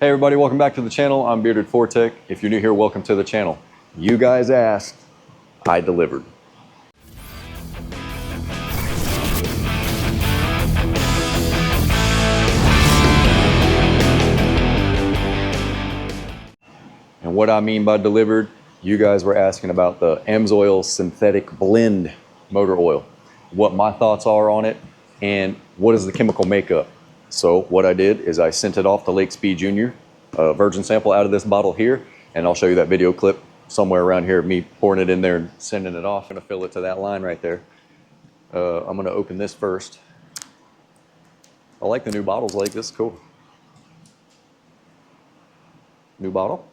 Hey everybody, welcome back to the channel. I'm Bearded Fortech. If you're new here, welcome to the channel. You guys asked, I delivered. And what I mean by delivered, you guys were asking about the AMSOIL Synthetic Blend motor oil, what my thoughts are on it, and what is the chemical makeup. So what I did is I sent it off to Lake Speed Jr., a virgin sample out of this bottle here, and I'll show you that video clip somewhere around here of me pouring it in there and sending it off. I'm gonna fill it to that line right there. I'm gonna open this first. I like the new bottles, like this is cool. New bottle.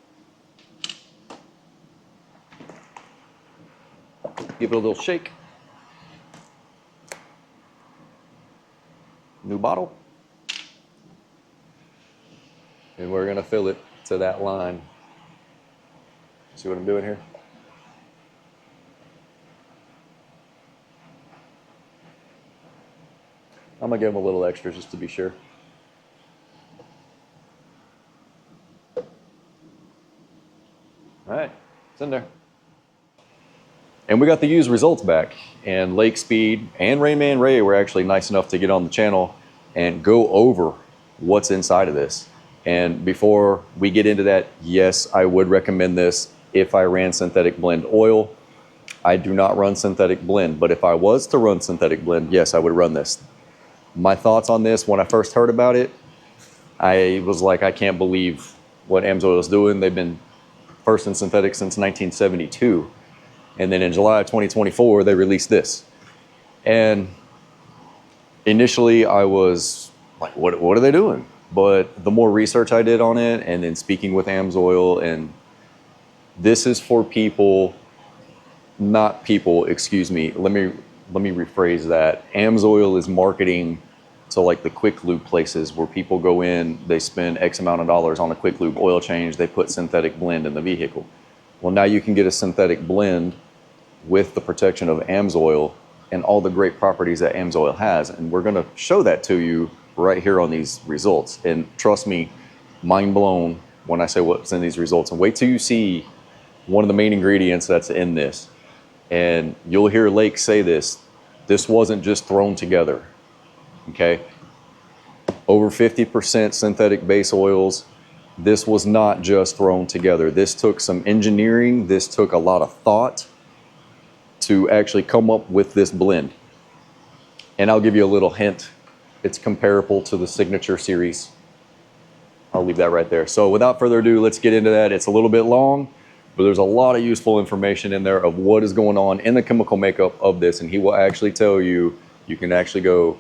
Give it a little shake. New bottle. And we're gonna fill it to that line. See what I'm doing here? I'm gonna give them a little extra just to be sure. All right, it's in there. And we got the used results back, and Lake Speed and Rayman Ray were actually nice enough to get on the channel and go over what's inside of this. And before we get into that, yes, I would recommend this if I ran synthetic blend oil. I do not run synthetic blend, but if I was to run synthetic blend, yes, I would run this. My thoughts on this, when I first heard about it, I was like, I can't believe what AMSOIL is doing. They've been first in synthetic since 1972. And then in July of 2024, they released this. And initially I was like, what are they doing? But the more research I did on it, and then speaking with AMSOIL, and this is for people, not people, excuse me, let me rephrase that. AMSOIL is marketing to like the quick lube places where people go in, they spend X amount of dollars on a quick lube oil change, they put synthetic blend in the vehicle. Well, now you can get a synthetic blend with the protection of AMSOIL and all the great properties that AMSOIL has. And we're gonna show that to you right here on these results. And trust me, mind blown when I say what's in these results. And wait till you see one of the main ingredients that's in this. And you'll hear Lake say this wasn't just thrown together, okay? Over 50% synthetic base oils. This was not just thrown together. This took some engineering. This took a lot of thought to actually come up with this blend. And I'll give you a little hint. It's comparable to the Signature series. I'll leave that right there. So without further ado, let's get into that. It's a little bit long, but there's a lot of useful information in there of what is going on in the chemical makeup of this. And he will actually tell you, you can actually go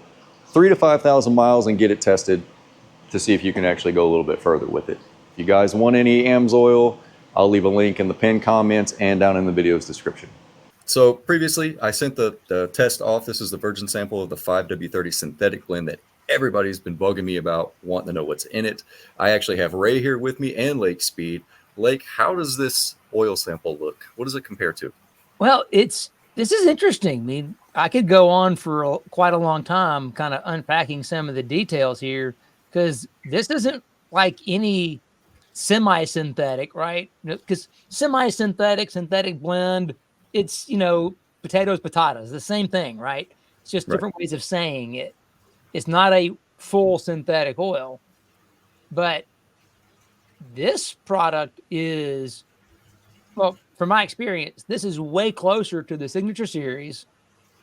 3,000 to 5,000 miles and get it tested to see if you can actually go a little bit further with it. If you guys want any AMSOIL, I'll leave a link in the pinned comments and down in the video's description. So previously, I sent the test off. This is the virgin sample of the 5W30 synthetic blend that everybody's been bugging me about, wanting to know what's in it. I actually have Ray here with me and Lake Speed. Lake, how does this oil sample look? What does it compare to? Well, this is interesting. I mean, I could go on for quite a long time kind of unpacking some of the details here, because this isn't like any semi-synthetic, right? Because semi-synthetic, synthetic blend, it's, potatoes, the same thing, right? It's just different ways of saying it. It's not a full synthetic oil, but this product is, well, from my experience, this is way closer to the Signature series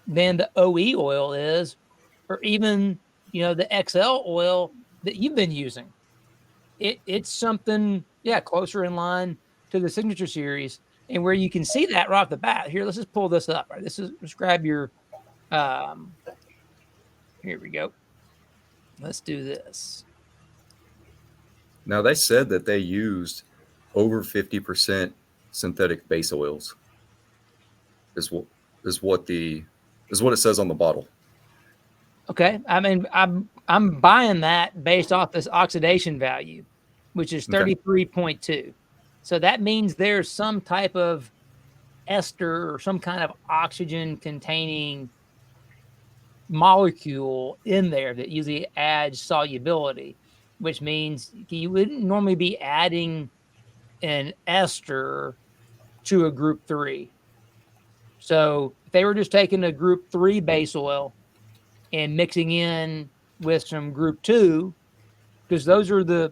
than the OE oil is, or even, the XL oil that you've been using. It's something, closer in line to the Signature series, and where you can see that right off the bat. Here, let's just pull this up. Right, let's grab your, here we go. Let's do this. Now they said that they used over 50% synthetic base oils. Is what it says on the bottle. Okay, I mean, I'm buying that based off this oxidation value, which is 33.2. So that means there's some type of ester or some kind of oxygen containing molecule in there that usually adds solubility. which means you wouldn't normally be adding an ester to a group 3. So if they were just taking a group 3 base oil and mixing in with some group 2, because those are the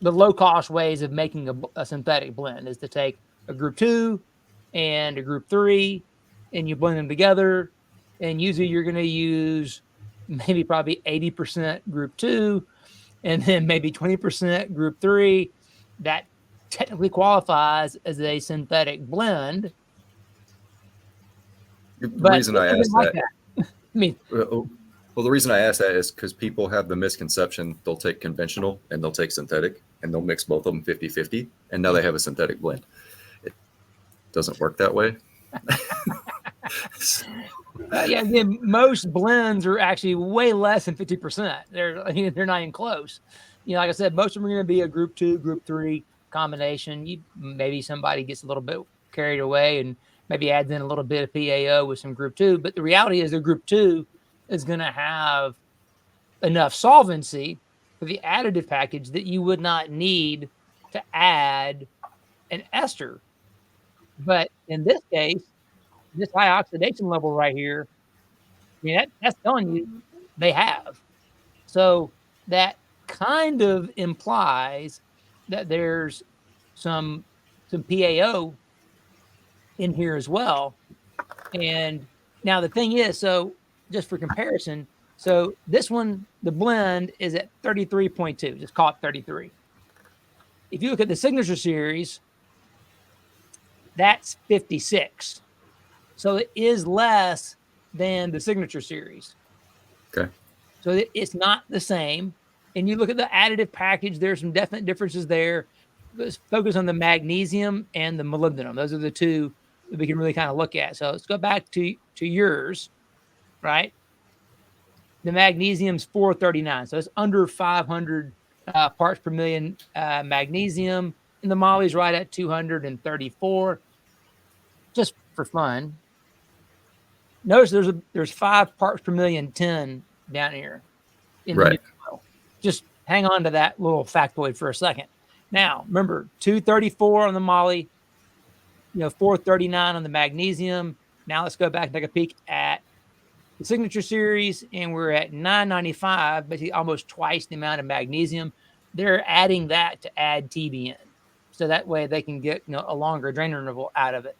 low cost ways of making a synthetic blend, is to take a group 2 and a group 3 and you blend them together, and usually you're going to use maybe probably 80% group 2 and then maybe 20% group 3. That technically qualifies as a synthetic blend. The But reason I asked like that, I mean, well, the reason I asked that is because people have the misconception they'll take conventional and they'll take synthetic and they'll mix both of them 50-50, and now they have a synthetic blend. It doesn't work that way. yeah, again, most blends are actually way less than 50%. They're not even close. Like I said, most of them are going to be a group 2, group 3 combination. Maybe somebody gets a little bit carried away and maybe adds in a little bit of PAO with some group 2. But the reality is, the group 2 is going to have enough solvency for the additive package that you would not need to add an ester. But in this case, this high oxidation level right here, that's telling you they have. So that kind of implies that there's some PAO in here as well. And now the thing is, so just for comparison, so this one, the blend is at 33.2, just call it 33. If you look at the signature series, that's 56. So it is less than the signature series. Okay. So it's not the same. And you look at the additive package, there's some definite differences there. Let's focus on the magnesium and the molybdenum. Those are the two that we can really kind of look at. So let's go back to yours, right? The magnesium's 439. So it's under 500 parts per million magnesium. And the moly's right at 234. Just for fun. Notice there's 5 parts per million tin down here in the neutral. Just hang on to that little factoid for a second. Now, remember, 234 on the moly, 439 on the magnesium. Now let's go back and take a peek at the signature series, and we're at 995, basically almost twice the amount of magnesium. They're adding that to add TBN, so that way they can get a longer drain interval out of it.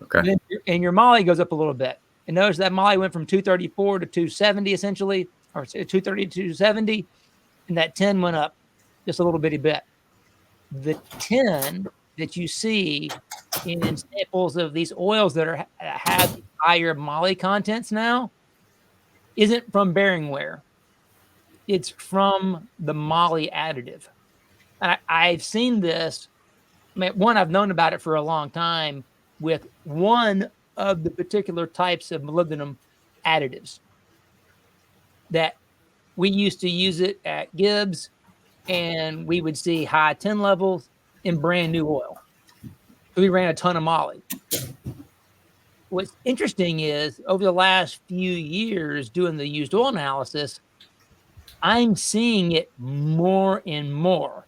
Okay. And your moly goes up a little bit. And notice that moly went from 234 to 270 essentially, or 230 to 270, and that tin went up just a little bitty bit. The tin that you see in samples of these oils that have higher moly contents now isn't from bearing wear. It's from the moly additive. And I've seen this. I've known about it for a long time with one of the particular types of molybdenum additives that we used to use it at Gibbs, and we would see high tin levels in brand new oil. We ran a ton of moly. What's interesting is over the last few years doing the used oil analysis, I'm seeing it more and more.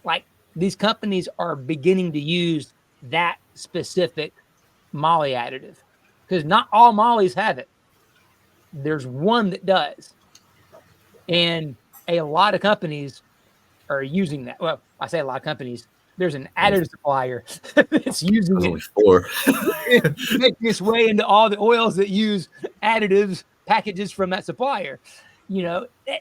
Like these companies are beginning to use that specific moly additive, because not all mollies have it. There's one that does, and a lot of companies are using that. Well, I say a lot of companies. There's an additive supplier that's using it. Only 4. Making its way into all the oils that use additives packages from that supplier.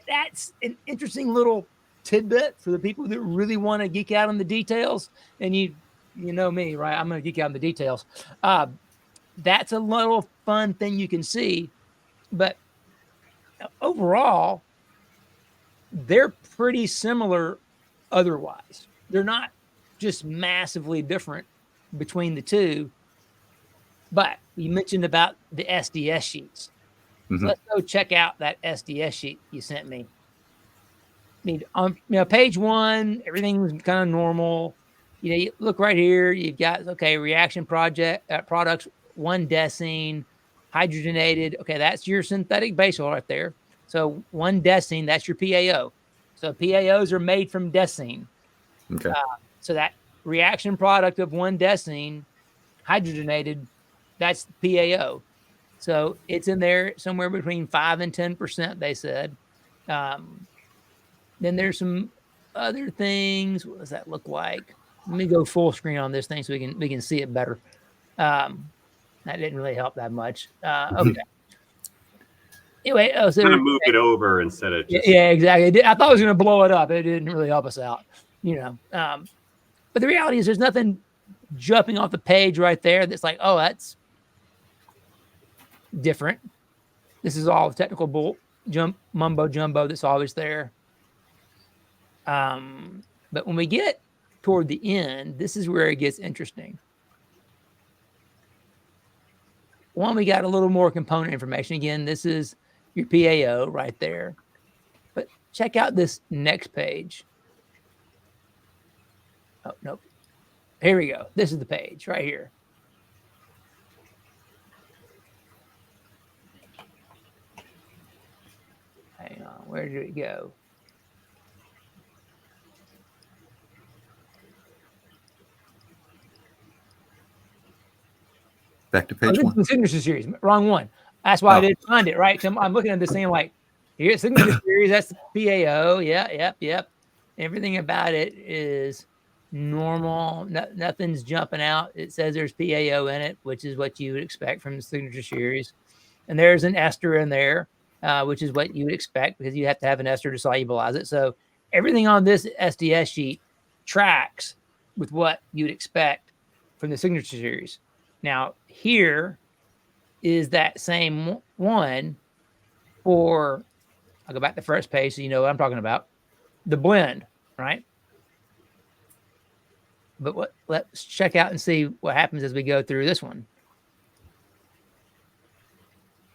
That's an interesting little tidbit for the people that really want to geek out on the details. And you know me, right? I'm going to geek out on the details. That's a little fun thing you can see. But overall, they're pretty similar otherwise. They're not just massively different between the two. But you mentioned about the SDS sheets. Mm-hmm. So let's go check out that SDS sheet you sent me. On page 1, everything's kind of normal. You look right here. You've got reaction products 1 decene, hydrogenated. Okay, that's your synthetic base oil right there. So 1 decene, that's your PAO. So PAOs are made from decene. Okay. So that reaction product of one decene hydrogenated, that's PAO. So it's in there somewhere between 5 and 10%, they said. Then there's some other things. What does that look like? Let me go full screen on this thing so we can see it better. That didn't really help that much. Okay. Anyway, so Kind of move it over instead of just. yeah, exactly. I thought I was going to blow it up. It didn't really help us out, But the reality is, there's nothing jumping off the page right there that's like, oh, that's different. This is all technical mumbo jumbo that's always there. But when we get toward the end, this is where it gets interesting. One, we got a little more component information. Again, this is your PAO right there. But check out this next page. Oh, nope. Here we go. This is the page right here. Hang on. Where did it go? Back to page one. The signature series. Wrong one. That's why I didn't find it, right? I'm looking at this thing like, here's signature series. That's the PAO. Yeah, yep. Everything about it is normal. Nothing's jumping out. It says there's PAO in it, which is what you would expect from the signature series. And there's an ester in there, which is what you would expect because you have to have an ester to solubilize it. So everything on this SDS sheet tracks with what you'd expect from the signature series. Now, here is that same one for, I'll go back to the first page so you know what I'm talking about, the blend, right? But let's check out and see what happens as we go through this one.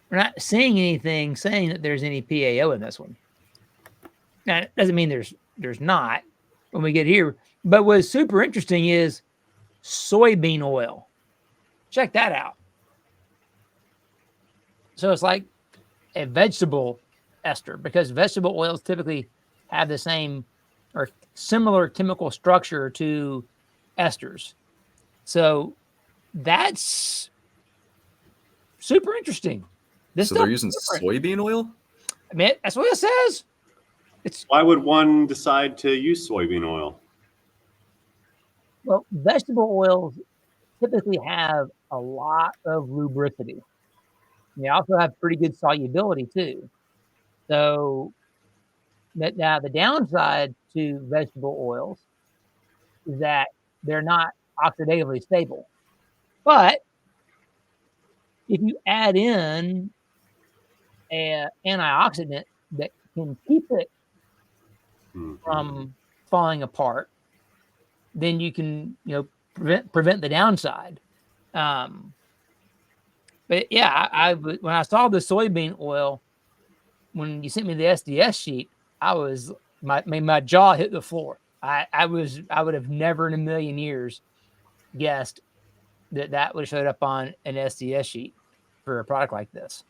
We're not seeing anything saying that there's any PAO in this one. Now, it doesn't mean there's not when we get here. But what's super interesting is soybean oil. Check that out. So it's like a vegetable ester because vegetable oils typically have the same or similar chemical structure to esters. So that's super interesting. So they're using soybean oil? I mean, that's what it says. Why would one decide to use soybean oil? Well, vegetable oils typically have a lot of lubricity. They also have pretty good solubility too. So now the downside to vegetable oils is that they're not oxidatively stable. But if you add in an antioxidant that can keep it from falling apart, then you can, prevent the downside. But yeah, when I saw the soybean oil, when you sent me the SDS sheet, my jaw hit the floor. I would have never in a million years guessed that would have showed up on an SDS sheet for a product like this.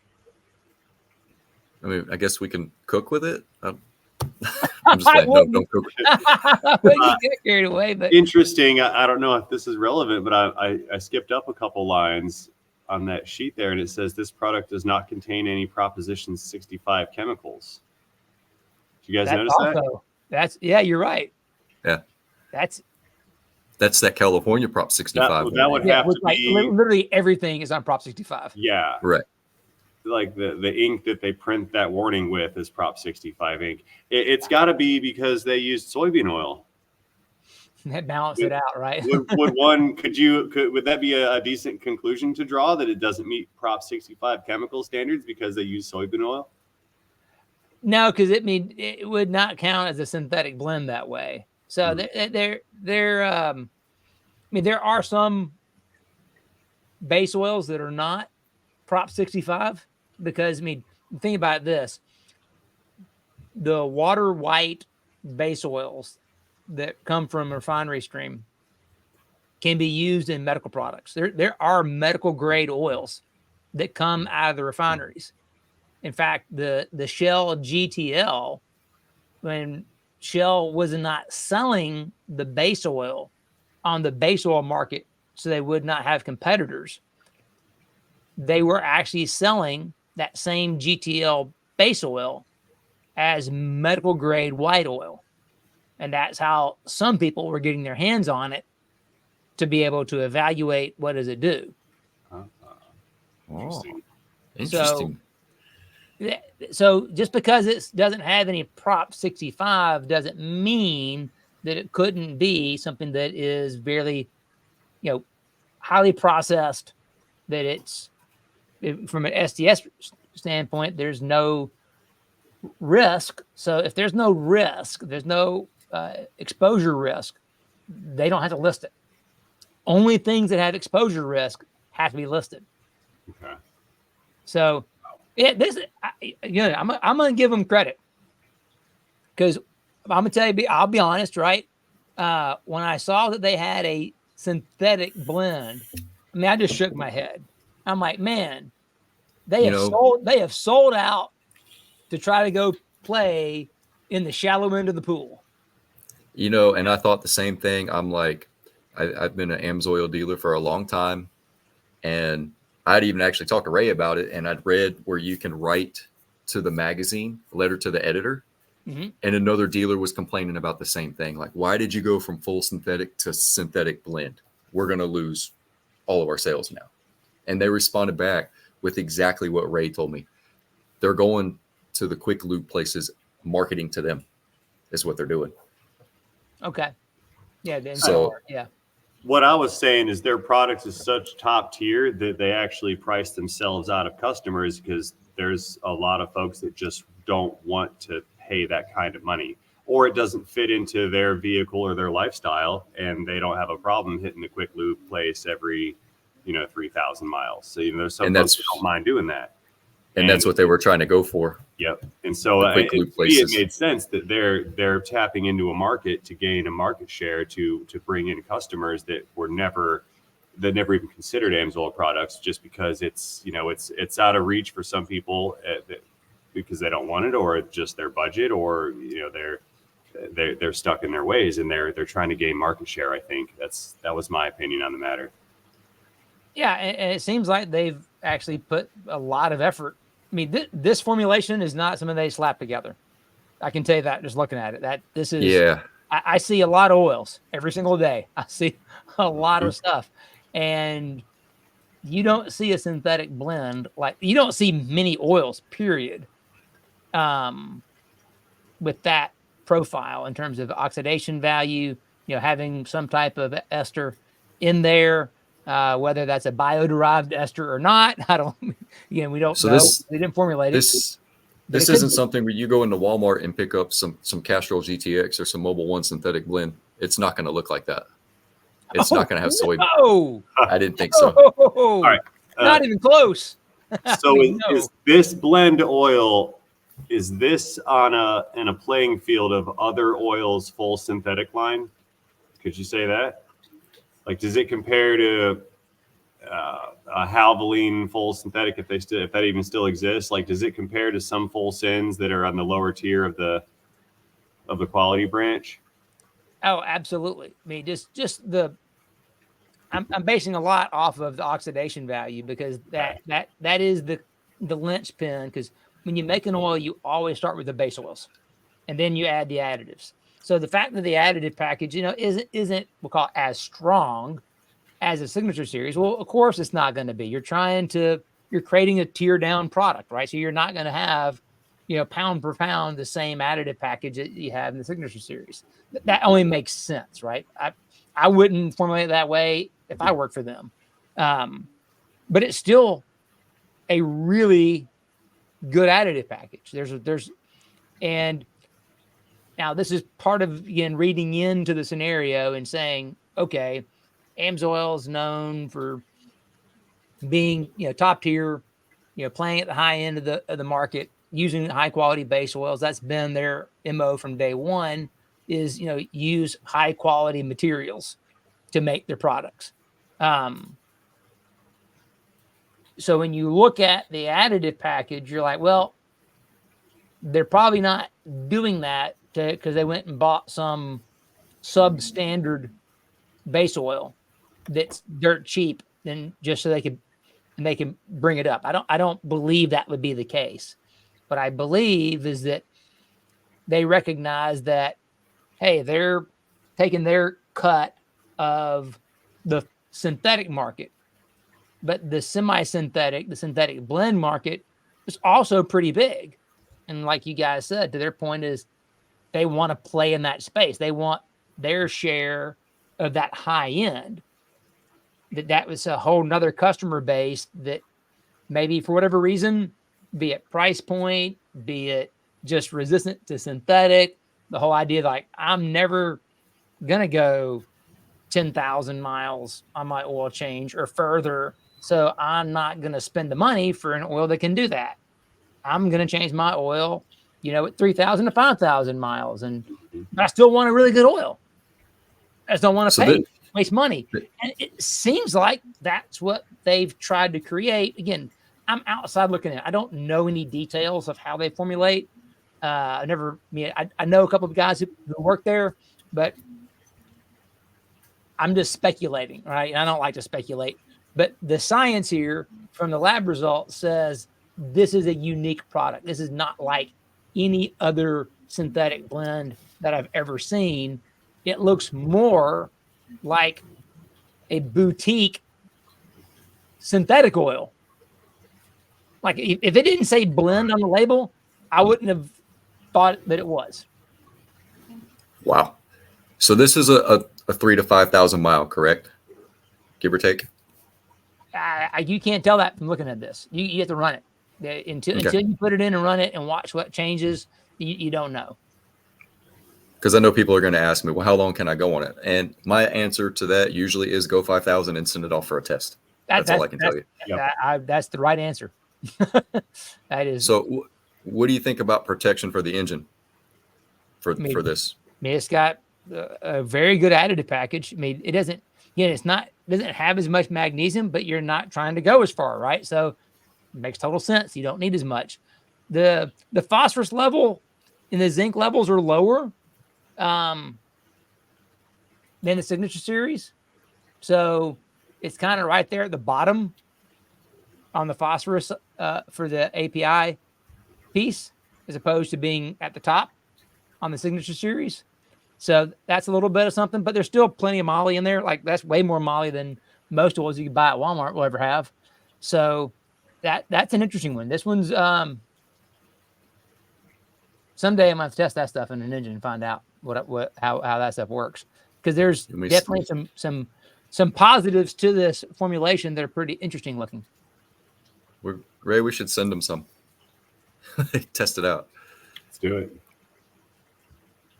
I mean, I guess we can cook with it. I'm just saying, no, don't cook with it. I wouldn't get carried away, but Interesting. I don't know if this is relevant, but I skipped up a couple lines on that sheet there, and it says this product does not contain any Proposition 65 chemicals. Did you guys notice that? You're right. Yeah. That's that California Prop 65. That would have to be literally everything is on Prop 65. Yeah. Right. Like the ink that they print that warning with is Prop 65 ink. It's got to be because they used soybean oil. That balance it out, right? would that be a decent conclusion to draw that it doesn't meet Prop 65 chemical standards because they use soybean oil? No, because it would not count as a synthetic blend that way. So there are some base oils that are not Prop 65 because think about this: the water white base oils that come from a refinery stream can be used in medical products. There are medical grade oils that come out of the refineries. In fact, the Shell GTL, when Shell was not selling the base oil on the base oil market, so they would not have competitors. They were actually selling that same GTL base oil as medical grade white oil. And that's how some people were getting their hands on it to be able to evaluate what does it do. Interesting. Interesting. So just because it doesn't have any Prop 65 doesn't mean that it couldn't be something that is very, highly processed, that it's from an SDS standpoint, there's no risk. So if there's no risk, there's no exposure risk, they don't have to list it. Only things that have exposure risk have to be listed. Okay. So I'm going to give them credit, because I'm going to tell you, I'll be honest, right? When I saw that they had a synthetic blend, I mean, I just shook my head. I'm like, man, they have sold out to try to go play in the shallow end of the pool. And I thought the same thing. I'm like, I've been an AMSOIL dealer for a long time, and I'd even actually talked to Ray about it, and I'd read where you can write to the magazine, letter to the editor, and another dealer was complaining about the same thing. Like, why did you go from full synthetic to synthetic blend? We're going to lose all of our sales now. And they responded back with exactly what Ray told me. They're going to the quick lube places, marketing to them is what they're doing. Okay. Yeah. Yeah. What I was saying is their product is such top tier that they actually price themselves out of customers, because there's a lot of folks that just don't want to pay that kind of money, or it doesn't fit into their vehicle or their lifestyle, and they don't have a problem hitting the quick lube place every, 3,000 miles. So there's some folks that don't mind doing that. And that's what they were trying to go for. Yep. And so it made sense that they're tapping into a market to gain a market share to bring in customers that never even considered AMSOIL products, just because it's out of reach for some people because they don't want it, or just their budget, or they're stuck in their ways, and they're trying to gain market share. I think that was my opinion on the matter. Yeah, and it seems like they've actually put a lot of effort. I mean, this formulation is not something they slap together. I can tell you that just looking at it. That this is. Yeah. I see a lot of oils every single day. I see a lot of stuff, and you don't see a synthetic blend like you don't see many oils. Period. With that profile in terms of oxidation value, having some type of ester in there. Whether that's a bio-derived ester or not, I don't. We don't know. They didn't formulate it. This isn't something where you go into Walmart and pick up some Castrol GTX or some Mobil 1 synthetic blend. It's not going to look like that. It's not going to have soybean. Oh, I didn't think so. All right, not even close. So is this blend oil? Is this in a playing field of other oils' full synthetic line? Could you say that? Like, does it compare to a Halvoline full synthetic, if that even still exists? Like, does it compare to some full syns that are on the lower tier of the quality branch? Oh, absolutely. I mean, just I'm basing a lot off of the oxidation value, because that is the linchpin. Because when you make an oil, you always start with the base oils, and then you add the additives. So the fact that the additive package, isn't we'll call it as strong as a signature series. Well, of course it's not going to be. You're creating a tier down product, right? So you're not going to have, pound per pound the same additive package that you have in the signature series. That only makes sense, right? I wouldn't formulate it that way if I worked for them. But it's still a really good additive package. And now this is part of, again, reading into the scenario and saying, okay, AMSOIL is known for being, top tier, playing at the high end of the market, using high quality base oils. That's been their MO from day one, is, use high quality materials to make their products. So when you look at the additive package, you're like, well, they're probably not doing that because they went and bought some substandard base oil that's dirt cheap, and just so they can bring it up. I don't believe that would be the case. What I believe is that they recognize that, hey, they're taking their cut of the synthetic market, but the semi-synthetic, the synthetic blend market is also pretty big. And like you guys said, to their point is they want to play in that space. They want their share of that high end. That was a whole nother customer base that maybe for whatever reason, be it price point, be it just resistant to synthetic, the whole idea like I'm never gonna go 10,000 miles on my oil change or further, so I'm not gonna spend the money for an oil that can do that. I'm gonna change my oil, at 3,000 to 5,000 miles, but I still want a really good oil. I just don't want to pay, waste money. And it seems like that's what they've tried to create. Again, I'm outside looking at it. I don't know any details of how they formulate. I know a couple of guys who work there, but I'm just speculating, right? I don't like to speculate, but the science here from the lab result says this is a unique product. This is not like any other synthetic blend that I've ever seen. It looks more like a boutique synthetic oil. Like if it didn't say blend on the label, I wouldn't have thought that it was. Wow. So this is a 3,000 to 5,000 mile, correct? Give or take. You can't tell that from looking at this. You have to run it until you put it in and run it and watch what changes. You don't know. Because I know people are going to ask me, well, how long can I go on it? And my answer to that usually is go 5,000 and send it off for a test. That's all I can tell you. That's the right answer. That is. So what do you think about protection for the engine for this? It's got a very good additive package. I mean, it doesn't have as much magnesium, but you're not trying to go as far, right? So it makes total sense. You don't need as much. The phosphorus level and the zinc levels are lower than the Signature series. So it's kind of right there at the bottom on the phosphorus for the API piece, as opposed to being at the top on the Signature series. So that's a little bit of something, but there's still plenty of moly in there. Like that's way more moly than most oils you can buy at Walmart will ever have. So that's an interesting one. This one's someday I'm gonna have to test that stuff in an engine and find out how that stuff works. Because there's definitely some positives to this formulation that are pretty interesting looking. Ray, we should send them some. Test it out. Let's do it.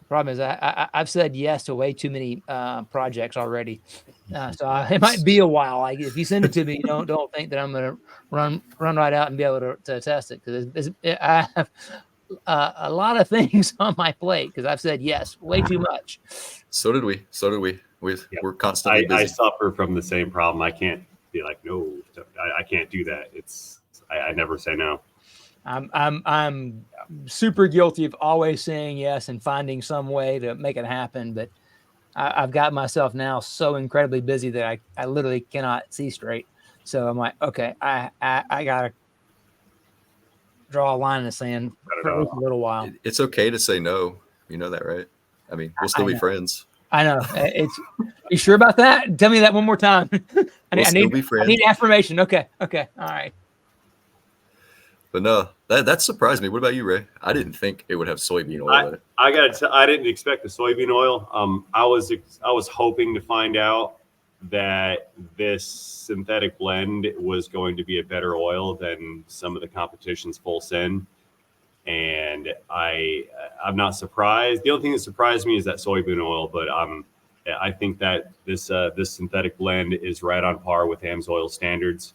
Problem is, I've said yes to way too many projects already, so it might be a while. Like if you send it to me, don't think that I'm going to run right out and be able to test it, because I have a lot of things on my plate because I've said yes way too much. So did we. We're constantly busy. I suffer from the same problem. I can't be like, no, I can't do that. I never say no. I'm super guilty of always saying yes and finding some way to make it happen. But I've got myself now so incredibly busy that I literally cannot see straight. So I'm like, okay, I gotta draw a line in the sand for a little while. It's okay to say no. You know that, right? I mean, we'll still be friends. I know. You sure about that? Tell me that one more time. I need affirmation. Okay. All right. But no, that surprised me. What about you, Ray? I didn't think it would have soybean oil in it. I didn't expect the soybean oil. I was hoping to find out that this synthetic blend was going to be a better oil than some of the competition's full syn. And I'm not surprised. The only thing that surprised me is that soybean oil, but I think that this synthetic blend is right on par with AMSOIL standards.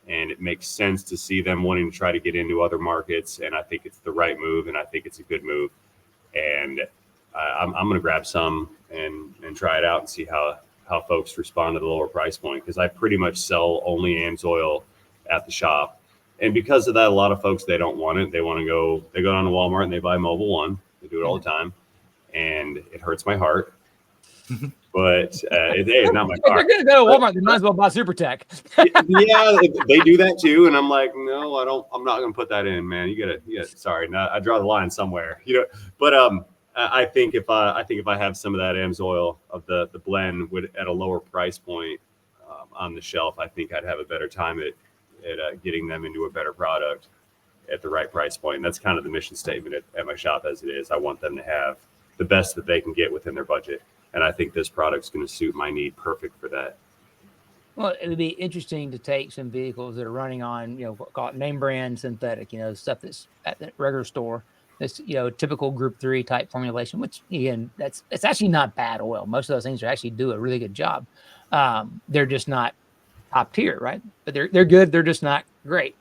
And it makes sense to see them wanting to try to get into other markets. And I think it's the right move, and I think it's a good move. And I'm going to grab some and try it out and see how folks respond to the lower price point, because I pretty much sell only AMSOIL at the shop. And because of that, a lot of folks, they don't want it. They go down to Walmart and they buy Mobile One. They do it all the time. and it hurts my heart. But it's not my car. If they're going to go to Walmart, they might as well buy SuperTech. Yeah, they do that too, and I'm like, no, I don't. I'm not going to put that in, man. You gotta. Sorry, no, I draw the line somewhere, But I think if I have some of that AMSOIL of the blend would at a lower price point on the shelf, I think I'd have a better time at getting them into a better product at the right price point. And that's kind of the mission statement at my shop as it is. I want them to have the best that they can get within their budget. And I think this product's going to suit my need perfect for that. Well, it would be interesting to take some vehicles that are running on, call it name brand synthetic, stuff that's at the regular store. This, typical Group 3 type formulation, which again, it's actually not bad oil. Most of those things are actually do a really good job. They're just not top tier, right? But they're good. They're just not great.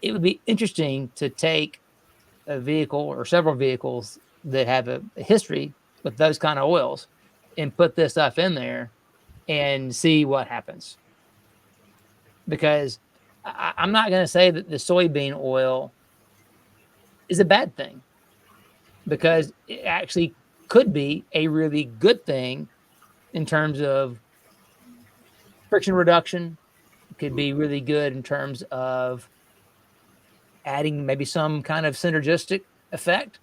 It would be interesting to take a vehicle or several vehicles that have a history with those kind of oils and put this stuff in there and see what happens. Because I'm not going to say that the soybean oil is a bad thing, because it actually could be a really good thing in terms of friction reduction. It could be really good in terms of adding maybe some kind of synergistic effect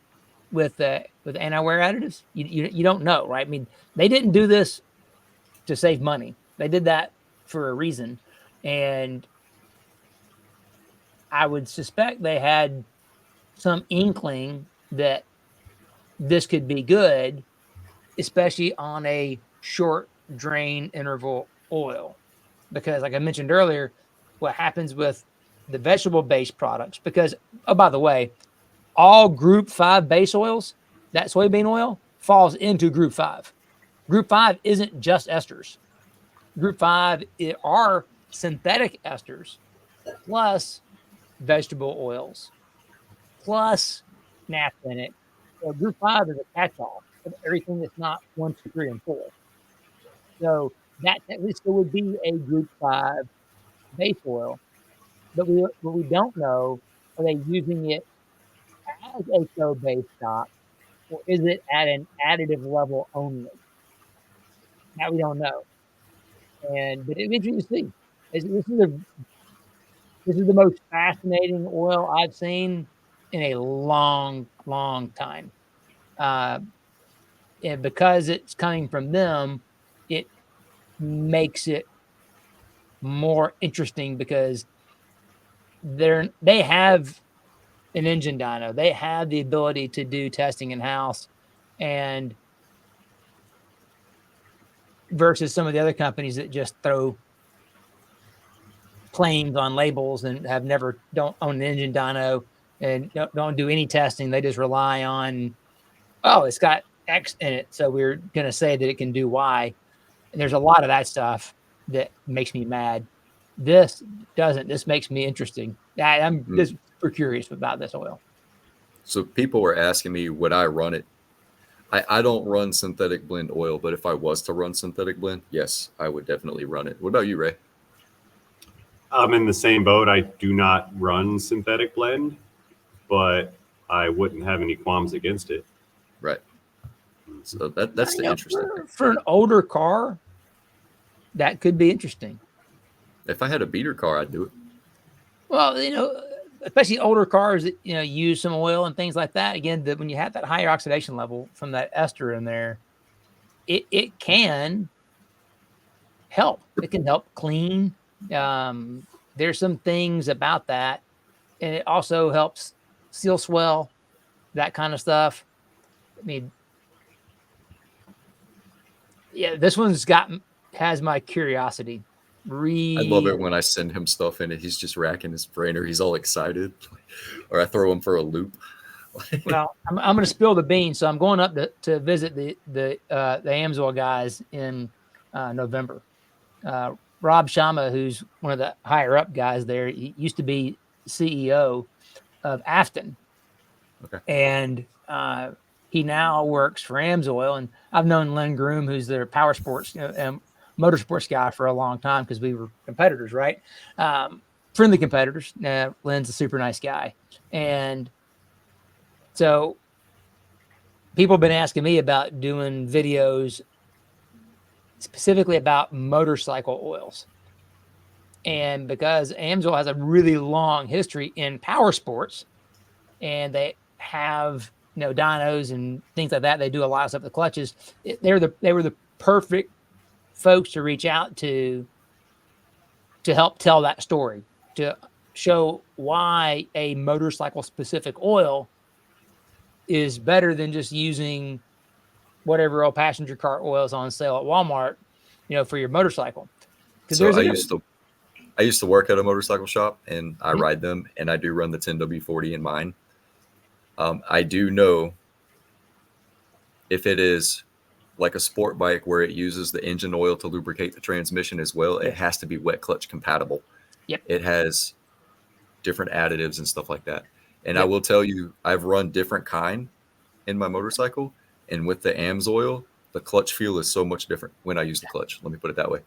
with anti-wear additives. You don't know, right? I mean, they didn't do this to save money. They did that for a reason. And I would suspect they had some inkling that this could be good, especially on a short drain interval oil. Because like I mentioned earlier, what happens with the vegetable-based products, because, oh, by the way, all Group 5 base oils, that soybean oil falls into Group 5. Group 5 isn't just esters. Group 5 are synthetic esters plus vegetable oils plus naphtha in it. So Group 5 is a catch-all of everything that's not 1, 2, 3, and 4. So that at least there would be a Group 5 base oil. But what we don't know, are they using it as a co-base stock, or is it at an additive level only? That we don't know. But it'd be interesting to see. This is the most fascinating oil I've seen in a long, long time. And because it's coming from them, it makes it more interesting, because they have an engine dyno. They have the ability to do testing in-house, and versus some of the other companies that just throw claims on labels and don't own an engine dyno and don't do any testing. They just rely on, it's got X in it, so we're going to say that it can do Y. And there's a lot of that stuff that makes me mad. This doesn't. This makes me interesting. I'm just super curious about this oil. So people were asking me, would I run it? I don't run synthetic blend oil, but if I was to run synthetic blend, yes, I would definitely run it. What about you, Ray? I'm in the same boat. I do not run synthetic blend, but I wouldn't have any qualms against it. Right. So that's the interesting thing. For an older car, that could be interesting. If I had a beater car, I'd do it. Well, especially older cars that use some oil and things like that. Again, when you have that higher oxidation level from that ester in there, it can help. It can help clean. There's some things about that, and it also helps seal swell, that kind of stuff. I mean, yeah, this one's has my curiosity. I love it when I send him stuff and he's just racking his brain, or he's all excited, or I throw him for a loop. Well, I'm going to spill the beans, so I'm going up to visit the AMSOIL guys in November. Rob Shama, who's one of the higher up guys there, he used to be CEO of Afton, and he now works for AMSOIL. And I've known Len Groom, who's their power sports motorsports guy, for a long time, because we were competitors, right? Friendly competitors. Len's a super nice guy. And so people have been asking me about doing videos specifically about motorcycle oils. And because AMSOIL has a really long history in power sports, and they have, dynos and things like that, they do a lot of stuff with clutches. They were the perfect folks to reach out to help tell that story, to show why a motorcycle specific oil is better than just using whatever old passenger car oil is on sale at Walmart, for your motorcycle. So I used to work at a motorcycle shop, and I ride them, and I do run the 10W40 in mine. I do know if it is like a sport bike where it uses the engine oil to lubricate the transmission as well, it has to be wet clutch compatible. Yep. It has different additives and stuff like that. And Yep. I will tell you, I've run different kind in my motorcycle, and with the AMSOIL, the clutch feel is so much different when I use the clutch. Let me put it that way.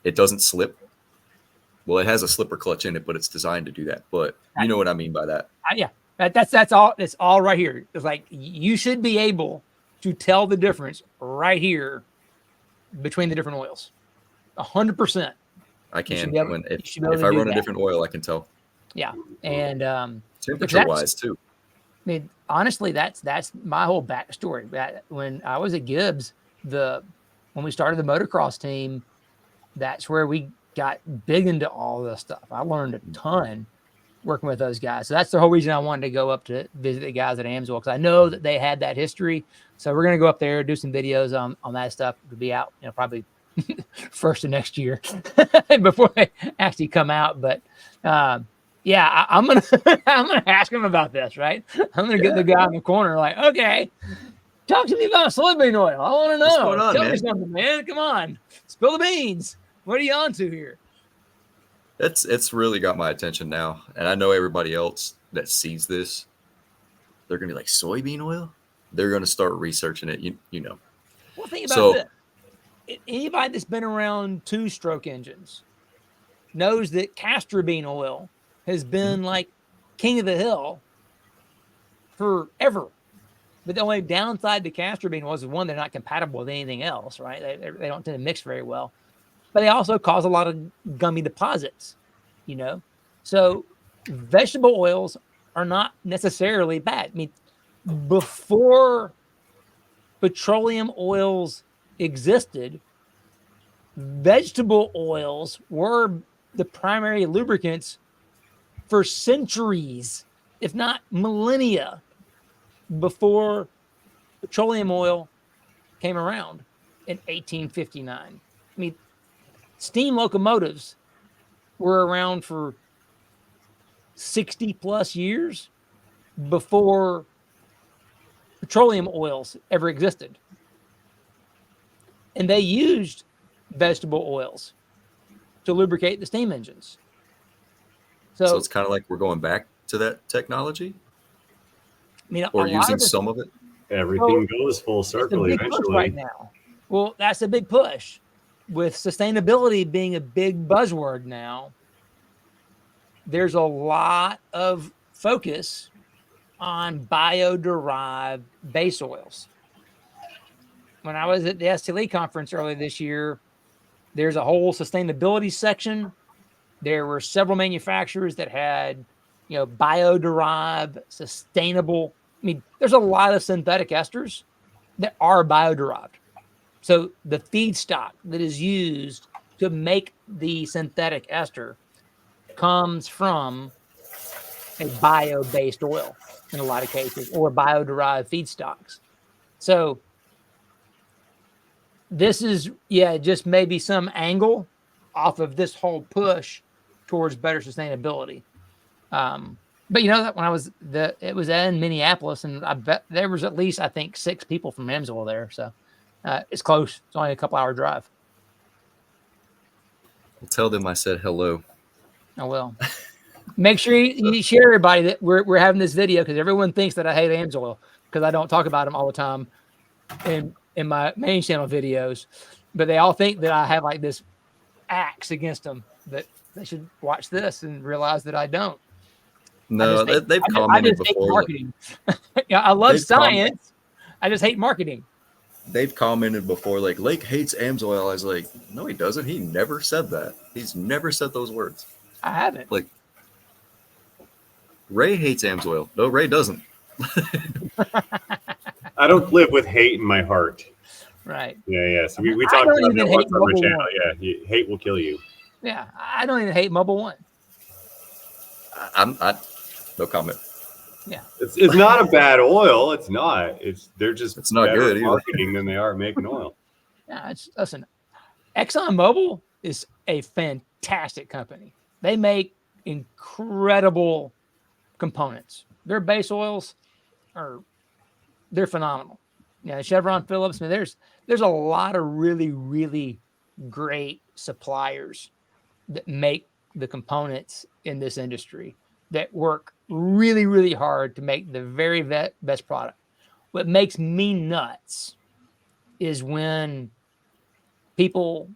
It doesn't slip. Well, it has a slipper clutch in it, but it's designed to do that. But you know what I mean by that. Yeah, that's all. It's all right here. It's like you should be able to tell the difference right here between the different oils. 100%. I can. If I run a different oil, I can tell. Yeah, and temperature wise too. I mean, honestly, that's my whole backstory. That when I was at Gibbs, when we started the motocross team, that's where we got big into all this stuff. I learned a ton working with those guys. So that's the whole reason I wanted to go up to visit the guys at AMSOIL, because I know that they had that history. So we're going to go up there, do some videos on that stuff. It'll be out, probably first of next year before they actually come out. But yeah, I'm gonna ask him about this, right? I'm gonna get the guy in the corner, like, okay, talk to me about soybean oil. I want to know. What's going on, Tell man? me something, man. Come on, spill the beans. What are you on to here? It's really got my attention now, and I know everybody else that sees this, they're gonna be like, soybean oil. They're gonna start researching it. You know. Well, think about this. Anybody that's been around two-stroke engines knows that castor bean oil has been like king of the hill forever. But the only downside to castor bean was one, they're not compatible with anything else, right? They don't tend to mix very well. But they also cause a lot of gummy deposits, So vegetable oils are not necessarily bad. I mean, before petroleum oils existed, vegetable oils were the primary lubricants for centuries, if not millennia, before petroleum oil came around in 1859. I mean, steam locomotives were around for 60 plus years before petroleum oils ever existed. And they used vegetable oils to lubricate the steam engines. So it's kind of like we're going back to that technology, I mean, or using some of it. Everything goes full circle eventually. Right now. Well, that's a big push. With sustainability being a big buzzword now, there's a lot of focus on bio-derived base oils. When I was at the STLE conference earlier this year, there's a whole sustainability section. There were several manufacturers that had, bio-derived, sustainable. I mean, there's a lot of synthetic esters that are bio-derived. So the feedstock that is used to make the synthetic ester comes from a bio-based oil in a lot of cases, or bio-derived feedstocks. So this is, just maybe some angle off of this whole push towards better sustainability. But that when it was in Minneapolis, and I bet there was at least, I think, 6 people from AMSOIL there. So it's close. It's only a couple hour drive. Well, tell them I said hello. I will. Make sure you share everybody that we're having this video, because everyone thinks that I hate AMSOIL because I don't talk about them all the time in my main channel videos, but they all think that I have like this axe against them, that they should watch this and realize that I don't. No, they've I commented just hate before. marketing. Yeah, I love They've com- science. I just hate marketing. They've commented before, like, Lake hates AMSOIL. I was like, no, he doesn't. He never said that. He's never said those words. I haven't. Like, Ray hates AMSOIL. No, Ray doesn't. I don't live with hate in my heart. Right. Yeah. So we I talked don't about even that hate once on the Mobile channel. One. Yeah, hate will kill you. Yeah, I don't even hate Mobile One. I no comment. Yeah, It's not a bad oil. It's not. They're just It's not better good at either. marketing than they are at making oil. yeah. Listen, ExxonMobil is a fantastic company. They make incredible components. Their base oils they're phenomenal. Yeah, Chevron, Phillips. I mean, there's a lot of really, really great suppliers that make the components in this industry that work really, really hard to make the very best product. What makes me nuts is when people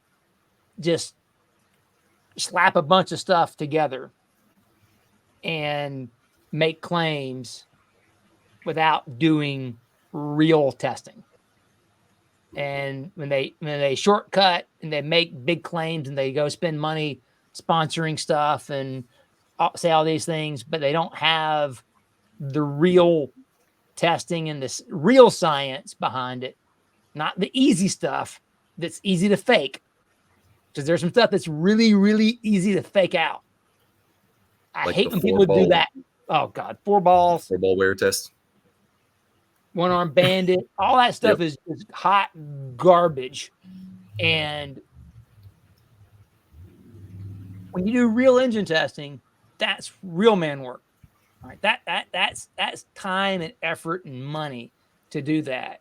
just slap a bunch of stuff together and make claims without doing real testing. And when they shortcut and they make big claims and they go spend money sponsoring stuff and say all these things, but they don't have the real testing and this real science behind it, not the easy stuff that's easy to fake. Because there's some stuff that's really, really easy to fake out. I Like hate the when people do that. Oh God, 4 balls, 4-ball wear test. 1-arm bandit, all that stuff is hot garbage. And when you do real engine testing, that's real man work. All right, that's time and effort and money to do that.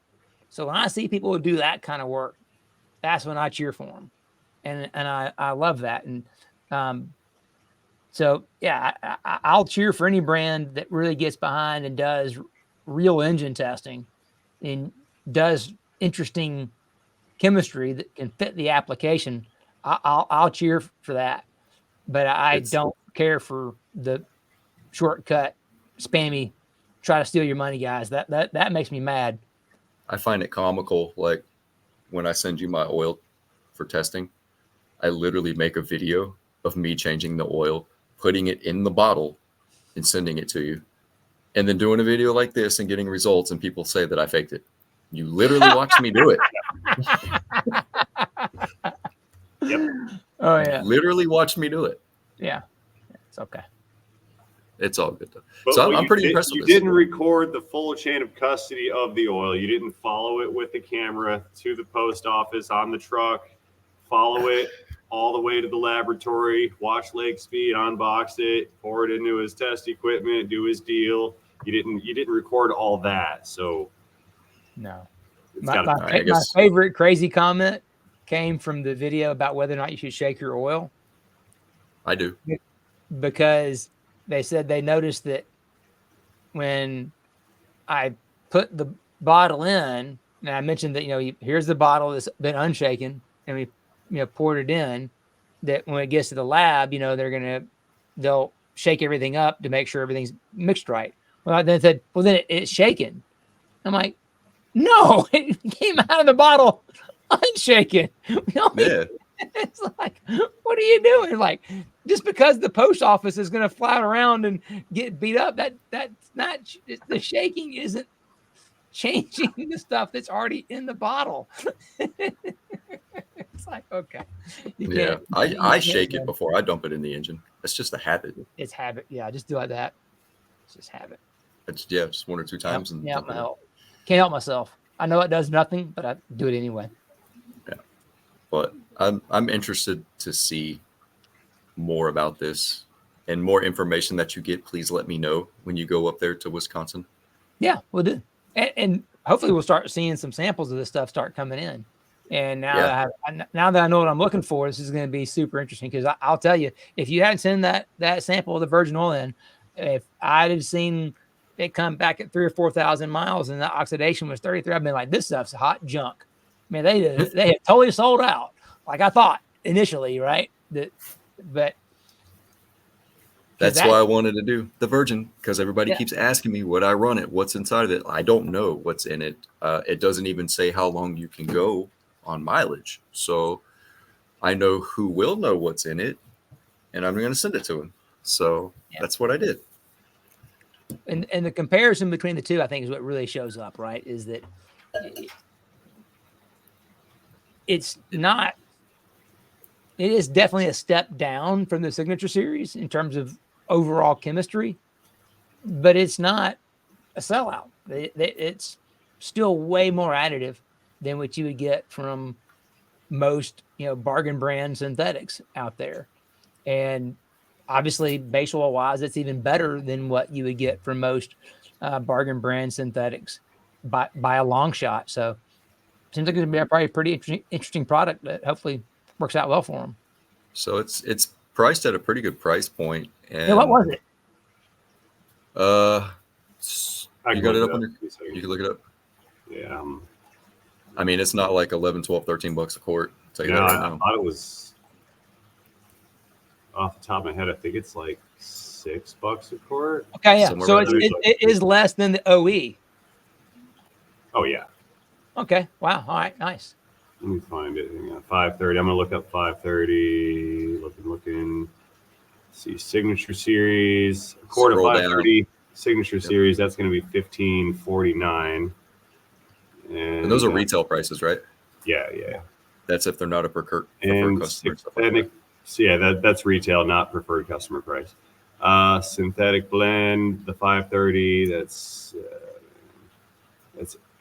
So when I see people who do that kind of work, that's when I cheer for them, and I love that. And so yeah, I'll cheer for any brand that really gets behind and does real engine testing and does interesting chemistry that can fit the application. I'll cheer for that, but I don't care for the shortcut, spammy, try to steal your money guys. That makes me mad. I find it comical. Like when I send you my oil for testing, I literally make a video of me changing the oil, putting it in the bottle, and sending it to you, and then doing a video like this and getting results, and people say that I faked it. You literally watched me do it. Yep. Oh yeah. Literally watched me do it. Yeah. It's okay. It's all good though. But So I'm pretty impressed with You this. didn't record the full chain of custody of the oil. You didn't follow it with the camera to the post office on the truck, follow it all the way to the laboratory, watch Lake Speed, unbox it, pour it into his test equipment, do his deal. You didn't record all that. So No. it's My gotta favorite crazy comment came from the video about whether or not you should shake your oil. I do. Because they said they noticed that when I put the bottle in, and I mentioned that, here's the bottle that's been unshaken, and we, poured it in, that when it gets to the lab, they'll shake everything up to make sure everything's mixed right. Well, then said, well, then it's shaken. I'm like, no, it came out of the bottle unshaken. Yeah. It's like, what are you doing? Like, just because the post office is going to fly around and get beat up, that's not, the shaking isn't changing the stuff that's already in the bottle. It's like, okay. Yeah. I shake it before I dump it in the engine. That's just a habit. It's habit. Yeah. Just do like that. It's just habit. It's just 1 or 2 times. Can't help myself. I know it does nothing, but I do it anyway. Yeah. But I'm interested to see more about this and more information that you get. Please let me know when you go up there to Wisconsin. Yeah, we'll do. And hopefully we'll start seeing some samples of this stuff start coming in. And now that I know what I'm looking for, this is going to be super interesting, because I'll tell you, if you hadn't seen that sample of the virgin oil in, if I'd have seen it come back at 3,000 or 4,000 miles and the oxidation was 33, I've been like, this stuff's hot junk. Man, they had totally sold out, like I thought initially, right? But That's why I wanted to do the virgin, because everybody keeps asking me what I run it, what's inside of it. I don't know what's in it. It doesn't even say how long you can go on mileage. So I know who will know what's in it, and I'm going to send it to him. So that's what I did. And the comparison between the two, I think, is what really shows up, right? Is that it's not. It is definitely a step down from the Signature series in terms of overall chemistry, but it's not a sellout. It's still way more additive than what you would get from most, bargain brand synthetics out there. And obviously, base oil wise, it's even better than what you would get from most bargain brand synthetics by a long shot. So seems like it's going to be probably a pretty interesting product that hopefully works out well for them. So it's priced at a pretty good price point. And What was it? You got it up on your, you can look it up. Yeah. I mean, it's not like 11, 12, 13 bucks a quart. I'll tell you that right now. I thought it was, off the top of my head, I think it's like $6 a quart. Okay, yeah. Somewhere So around there. it is less than the OE. Oh, yeah. Okay. Wow. All right. Nice. Let me find it. Hang on. 530. I'm going to look up 530. Looking. See, Signature Series. A quart of 530. Signature Series. That's going to be $15.49. And those are retail prices, right? Yeah. That's if they're not a preferred customer. So yeah, that's retail, not preferred customer price. Synthetic blend, the 530. That's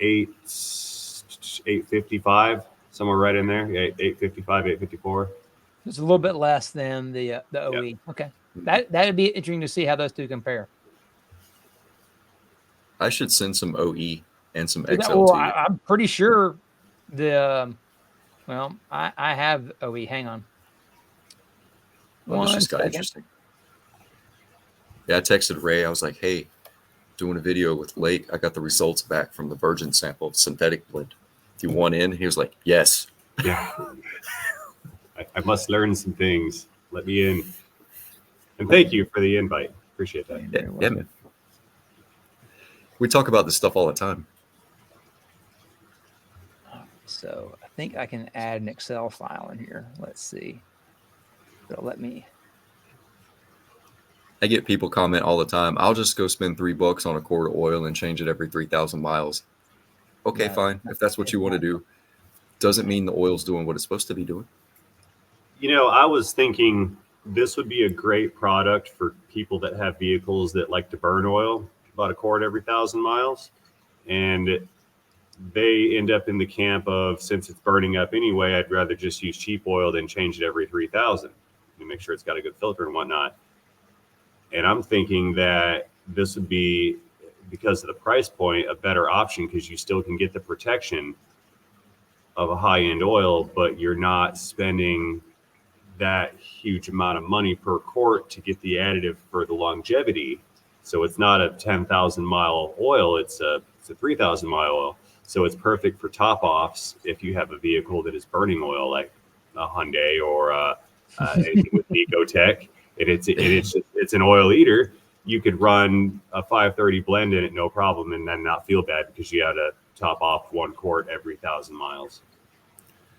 $8.55, somewhere right in there. Yeah, $8.55, $8.54. It's a little bit less than the OE. Yep. Okay, that'd be interesting to see how those two compare. I should send some OE and some XL Well, to you. I'm pretty sure I have OE. Hang on. Well, this just got interesting. Yeah, I texted Ray. I was like, hey, doing a video with Lake. I got the results back from the virgin sample of synthetic blend. Do you want in? He was like, yes. Yeah. I must learn some things. Let me in. And thank you for the invite. Appreciate that. Yeah, man. We talk about this stuff all the time. So I think I can add an Excel file in here. Let's see. So let me. I get people comment all the time. I'll just go spend $3 on a quart of oil and change it every 3,000 miles. Okay, Yeah. fine. If that's what you want to do, doesn't mean the oil's doing what it's supposed to be doing. I was thinking this would be a great product for people that have vehicles that like to burn oil, about a quart every 1,000 miles. And they end up in the camp of, since it's burning up anyway, I'd rather just use cheap oil than change it every 3,000 and make sure it's got a good filter and whatnot. And I'm thinking that this would be, because of the price point, a better option, because you still can get the protection of a high-end oil, but you're not spending that huge amount of money per quart to get the additive for the longevity. So it's not a 10,000 mile oil, it's a 3,000 mile oil. So it's perfect for top offs if you have a vehicle that is burning oil, like a Hyundai or anything with Ecotech. It's an oil eater. You could run a 530 blend in it, no problem, and then not feel bad because you had to top off 1 quart every 1,000 miles.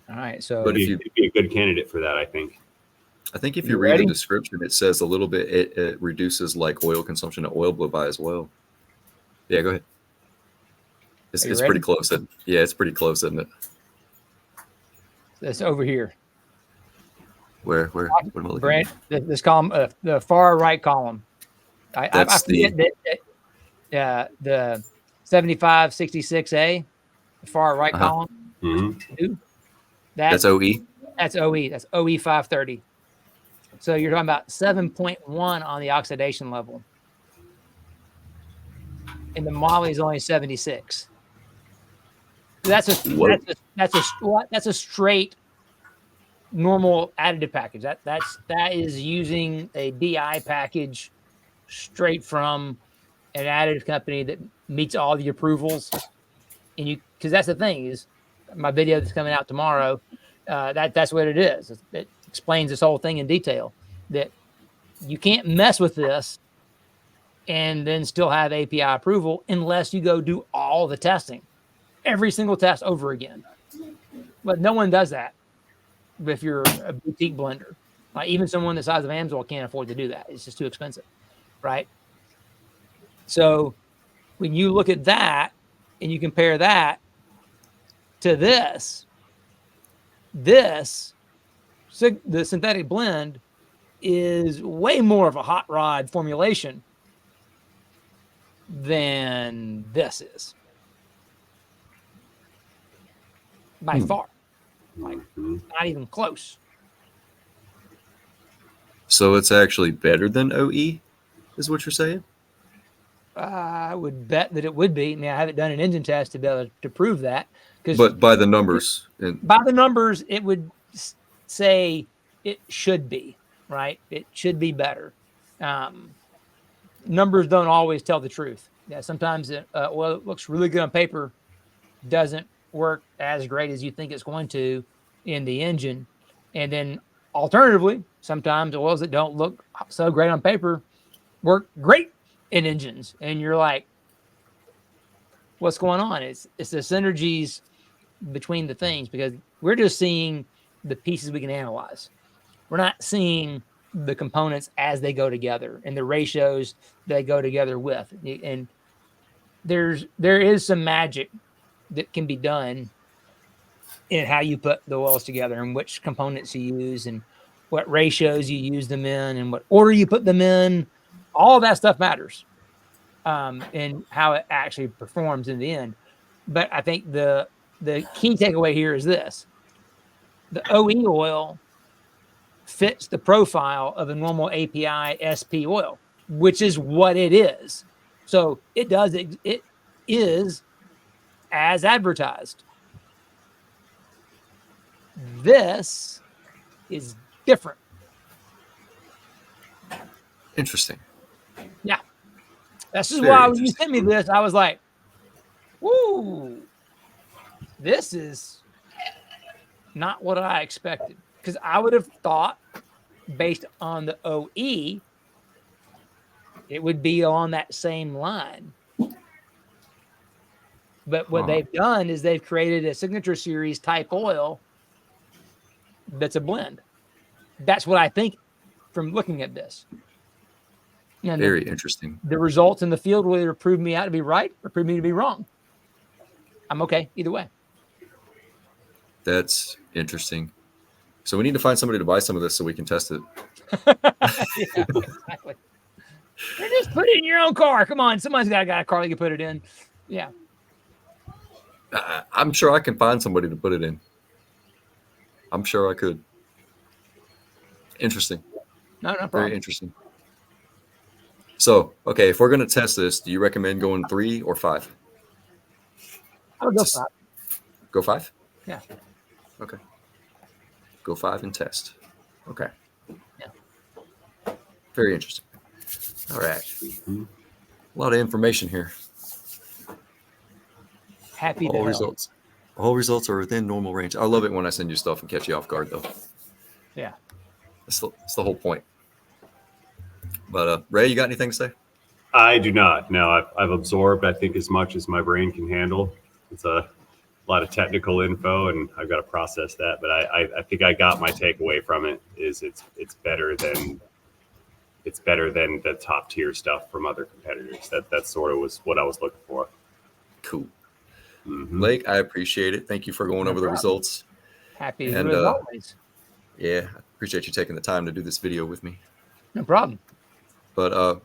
All right. So But it'd be a good candidate for that, I think. I think if you read the description, it says a little bit, it reduces like oil consumption at oil blow by as well. Yeah, go ahead. It's pretty close. Yeah, it's pretty close, isn't it? It's over here. Where? What am I looking Brent, this column, the far right column. I forget that the 7566A, the far right column. Mm-hmm. That's OE? That's OE. That's OE 530. So you're talking about 7.1 on the oxidation level. And the Molly is only 76. That's a straight normal additive package. That is using a BI package straight from an additive company that meets all the approvals. And because that's the thing, is my video that's coming out tomorrow, that's what it is. It explains this whole thing in detail, that you can't mess with this and then still have API approval unless you go do all the testing, every single test over again. But no one does that if you're a boutique blender. Even someone the size of AMSOIL can't afford to do that. It's just too expensive, right? So when you look at that and you compare that to this, the synthetic blend is way more of a hot rod formulation than this is. By far. Like, not even close. So it's actually better than OE, is what you're saying? I would bet that it would be. I mean, I haven't done an engine test to be able to prove that. But by the numbers. By the numbers, it would say it should be, right? It should be better. Numbers don't always tell the truth. Yeah, sometimes oil that looks really good on paper doesn't work as great as you think it's going to in the engine. And then alternatively, sometimes oils that don't look so great on paper work great in engines. And you're like, what's going on? It's the synergies between the things, because we're just seeing the pieces we can analyze. We're not seeing the components as they go together and the ratios they go together with. And there is some magic that can be done in how you put the oils together and which components you use and what ratios you use them in and what order you put them in. All that stuff matters, and how it actually performs in the end. But I think the key takeaway here is this: the OE oil fits the profile of a normal API SP oil, which is what it is. So it is as advertised. This is different. Interesting. Yeah. This is Very why when you interesting. sent me this, I was like, woo, this is not what I expected. Because I would have thought, based on the OE, it would be on that same line. But what they've done is they've created a signature series type oil that's a blend. That's what I think from looking at this. And Very interesting. The results in the field will either prove me out to be right or prove me to be wrong. I'm okay either way. That's interesting. So we need to find somebody to buy some of this so we can test it. Yeah, exactly. Or just put it in your own car. Come on, somebody's got a car that can put it in. Yeah. I'm sure I can find somebody to put it in. I'm sure I could. Interesting. No problem. Very interesting. So, okay, if we're going to test this, do you recommend going 3 or 5? I would go 5. Go 5? Yeah. Okay. Go 5 and test. Okay. Yeah. Very interesting. All right. A lot of information here. Happy to All help. results. All results are within normal range. I love it when I send you stuff and catch you off guard, though. Yeah. That's the whole point. But Ray, you got anything to say? I do not. No, I've absorbed, I think, as much as my brain can handle. It's a lot of technical info, and I've got to process that. But I think I got my takeaway from it is it's better than the top tier stuff from other competitors. That sort of was what I was looking for. Cool. Mm-hmm. Blake, I appreciate it. Thank you for going over the results. Happy to And, do it as always. Yeah, I appreciate you taking the time to do this video with me. No problem. But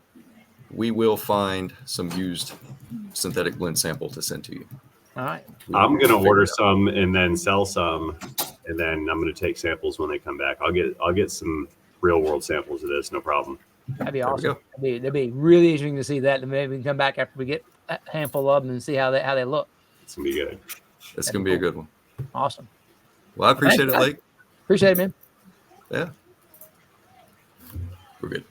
we will find some used synthetic blend sample to send to you. All right. I'm going to order some and then sell some, and then I'm going to take samples when they come back. I'll get some real world samples of this, no problem. That'd be There we awesome. go. That'd be really interesting to see that, and maybe we can come back after we get a handful of them and see how they look. It's going to be good. It's going to be a good one. Awesome. Well, I appreciate it, Blake. Appreciate it, man. Yeah. We're good.